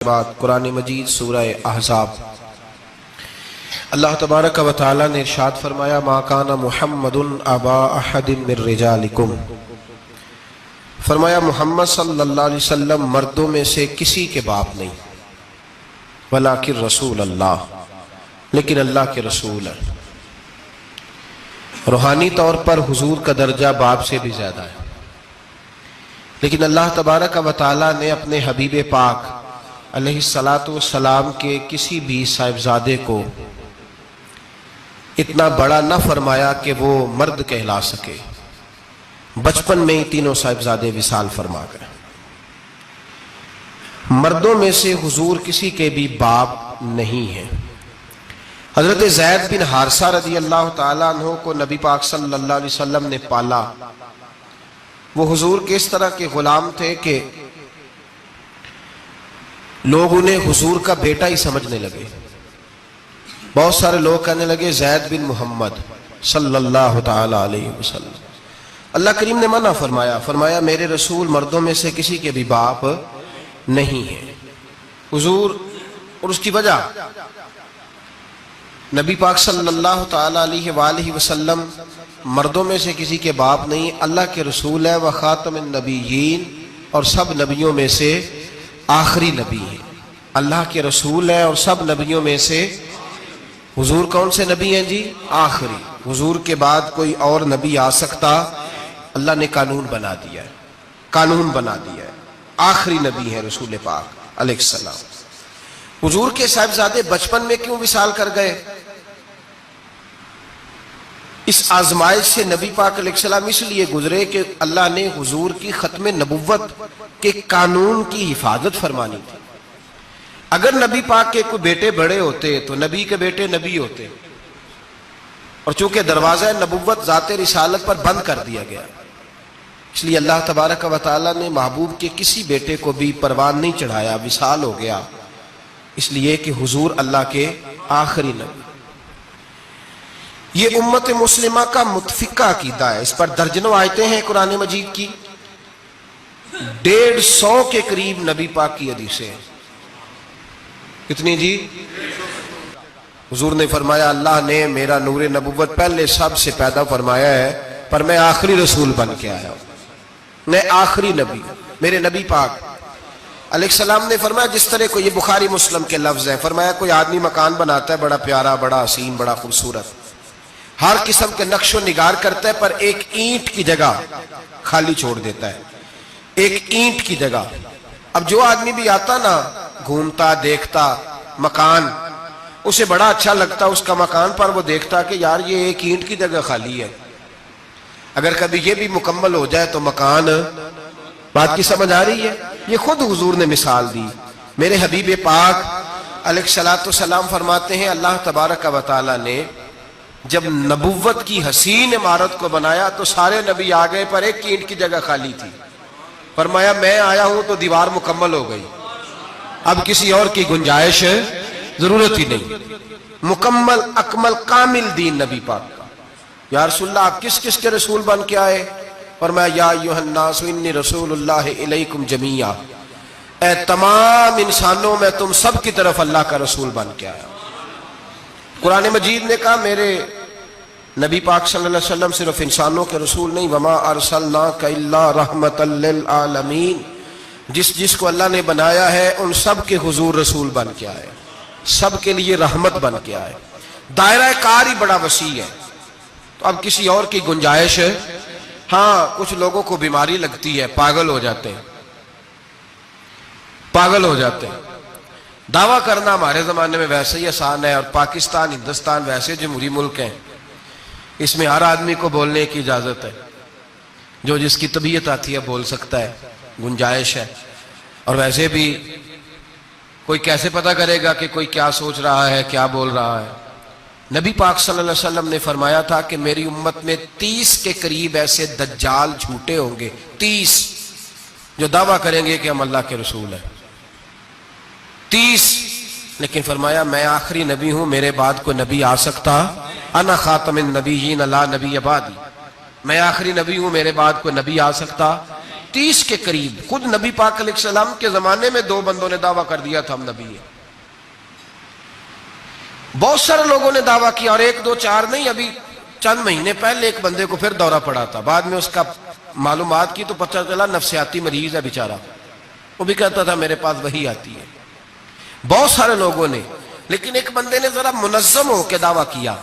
بعد قرآن مجید سورہ احزاب اللہ تبارک و تعالی نے ارشاد فرمایا ما کان محمد ابا احد من رجالکم، فرمایا محمد صلی اللہ علیہ وسلم مردوں میں سے کسی کے باپ نہیں، ولکن رسول اللہ، لیکن اللہ کے رسول ہے۔ روحانی طور پر حضور کا درجہ باپ سے بھی زیادہ ہے، لیکن اللہ تبارک و تعالی نے اپنے حبیب پاک علیہ السلام کے کسی بھی صاحبزادے کو اتنا بڑا نہ فرمایا کہ وہ مرد کہلا سکے۔ بچپن میں ہی تینوں صاحبزادے وصال فرما گئے۔ مردوں میں سے حضور کسی کے بھی باپ نہیں ہیں۔ حضرت زید بن حارثہ رضی اللہ تعالیٰ عنہ کو نبی پاک صلی اللہ علیہ وسلم نے پالا۔ وہ حضور کے اس طرح کے غلام تھے کہ لوگ انہیں حضور کا بیٹا ہی سمجھنے لگے۔ بہت سارے لوگ کہنے لگے زید بن محمد صلی اللہ تعالی علیہ وسلم۔ اللہ کریم نے منع فرمایا میرے رسول مردوں میں سے کسی کے بھی باپ نہیں ہیں۔ حضور اور اس کی وجہ نبی پاک صلی اللہ تعالی علیہ وآلہ وسلم مردوں میں سے کسی کے باپ نہیں، اللہ کے رسول ہے، وہ خاتم النبیین اور سب نبیوں میں سے آخری نبی ہے۔ اللہ کے رسول ہے اور سب نبیوں میں سے حضور کون سے نبی ہیں جی؟ آخری۔ حضور کے بعد کوئی اور نبی آ سکتا؟ اللہ نے قانون بنا دیا ہے، آخری نبی ہے رسول پاک علیہ السلام۔ حضور کے صاحبزادے بچپن میں کیوں وصال کر گئے؟ اس آزمائش سے نبی پاک علیہ السلام اس لیے گزرے کہ اللہ نے حضور کی ختم نبوت کے قانون کی حفاظت فرمانی تھی۔ اگر نبی پاک کے کوئی بیٹے بڑے ہوتے تو نبی کے بیٹے نبی ہوتے، اور چونکہ دروازہ نبوت ذات رسالت پر بند کر دیا گیا، اس لیے اللہ تبارک و تعالی نے محبوب کے کسی بیٹے کو بھی پروان نہیں چڑھایا، وصال ہو گیا، اس لیے کہ حضور اللہ کے آخری نبی۔ یہ امت مسلمہ کا متفقہ عقیدہ ہے، اس پر درجنوں آیتیں ہیں قرآن مجید کی، 150 کے قریب نبی پاک کی حدیثیں ہیں۔ کتنی جی؟ حضور نے فرمایا اللہ نے میرا نور نبوت پہلے سب سے پیدا فرمایا ہے، پر میں آخری رسول بن کے آیا ہوں، میں آخری نبی ہوں۔ میرے نبی پاک علیہ السلام نے فرمایا، جس طرح کو یہ بخاری مسلم کے لفظ ہیں، فرمایا کوئی آدمی مکان بناتا ہے بڑا پیارا، بڑا حسین، بڑا خوبصورت، ہر قسم کے نقش و نگار کرتا ہے، پر ایک اینٹ کی جگہ خالی چھوڑ دیتا ہے، ایک اینٹ کی جگہ۔ اب جو آدمی بھی آتا نا، گھومتا دیکھتا مکان، اسے بڑا اچھا لگتا اس کا مکان، پر وہ دیکھتا کہ یار یہ ایک اینٹ کی جگہ خالی ہے، اگر کبھی یہ بھی مکمل ہو جائے تو مکان۔ بات کی سمجھ آ رہی ہے؟ یہ خود حضور نے مثال دی۔ میرے حبیب پاک علیہ السلام فرماتے ہیں اللہ تبارک و تعالی نے جب نبوت کی حسین عمارت کو بنایا تو سارے نبی آ گئے، پر ایک اینٹ کی جگہ خالی تھی۔ فرمایا میں آیا ہوں تو دیوار مکمل ہو گئی، اب کسی اور کی گنجائش ضرورت ہی نہیں۔ مکمل اکمل کامل دین نبی پاک کا۔ یا رسول اللہ آپ کس کس کے رسول بن کے آئے؟ فرمایا یا ایھا الناس انی رسول اللہ الیکم جمیعا، اے تمام انسانوں میں تم سب کی طرف اللہ کا رسول بن کے آیا۔ قرآن مجید نے کہا میرے نبی پاک صلی اللہ علیہ وسلم صرف انسانوں کے رسول نہیں، وما ارسلناک الا رحمۃ للعالمین، جس کو اللہ نے بنایا ہے ان سب کے حضور رسول بن کے آئے، سب کے لیے رحمت بن کے آئے۔ دائرہ کار ہی بڑا وسیع ہے، تو اب کسی اور کی گنجائش ہے؟ ہاں کچھ لوگوں کو بیماری لگتی ہے، پاگل ہو جاتے ہیں۔ دعویٰ کرنا ہمارے زمانے میں ویسے ہی آسان ہے، اور پاکستان ہندوستان ویسے جمہوری ملک ہیں، اس میں ہر آدمی کو بولنے کی اجازت ہے، جو جس کی طبیعت آتی ہے بول سکتا ہے، گنجائش ہے۔ اور ویسے بھی کوئی کیسے پتہ کرے گا کہ کوئی کیا سوچ رہا ہے، کیا بول رہا ہے؟ نبی پاک صلی اللہ علیہ وسلم نے فرمایا تھا کہ میری امت میں 30 کے قریب ایسے دجال جھوٹے ہوں گے، 30 جو دعویٰ کریں گے کہ ہم اللہ کے رسول ہیں، 30۔ لیکن فرمایا میں آخری نبی ہوں، میرے بعد کوئی نبی آ سکتا؟ انا خاتم النبیین لا نبی بعدی، میں آخری نبی ہوں، میرے بعد کوئی نبی آ سکتا 30 کے قریب. خود نبی پاک علیہ السلام کے زمانے میں 2 بندوں نے دعویٰ کر دیا تھا ہم نبی ہیں. بہت سارے لوگوں نے دعویٰ کیا، اور 1 2 4 نہیں، ابھی چند مہینے پہلے ایک بندے کو پھر دورہ پڑا تھا. بعد میں اس کا معلومات کی تو پتہ چلا نفسیاتی مریض ہے بیچارہ. وہ بھی کہتا تھا میرے پاس وحی آتی ہے. بہت سارے لوگوں نے، لیکن ایک بندے نے ذرا منظم ہو کے دعویٰ کیا.